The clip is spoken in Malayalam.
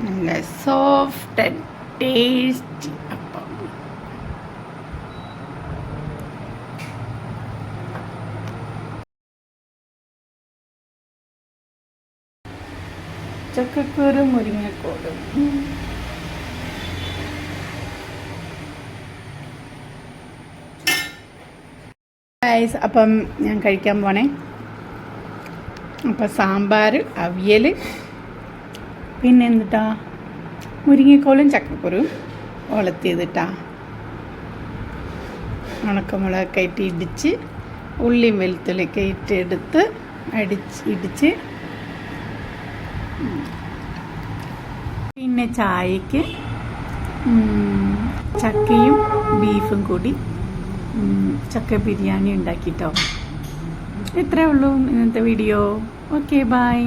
നല്ല സോഫ്റ്റ് ആൻഡ് ടേസ്റ്റി അപ്പം. ചക്കക്കുരു മുരിങ്ങക്കോലും. അപ്പം ഞാൻ കഴിക്കാൻ പോണേ. അപ്പം സാമ്പാർ, അവിയൽ, പിന്നെ എന്നിട്ടാ മുരിങ്ങക്കോലും ചക്കക്കുരും ഒലത്തിയതിട്ടാ ഉണക്കമുളകൊക്കെ ഇട്ട് ഇടിച്ച് ഉള്ളിയും വെളുത്തുള്ളിയൊക്കെ ഇട്ടെടുത്ത് ഇടിച്ച് പിന്നെ ചായക്ക് ചക്കയും ബീഫും കൂടി ചക്ക ബിരിയാണി ഉണ്ടാക്കിട്ടോ. ഇത്രയേ ഉള്ളൂ ഇന്നത്തെ വീഡിയോ. Okay, by.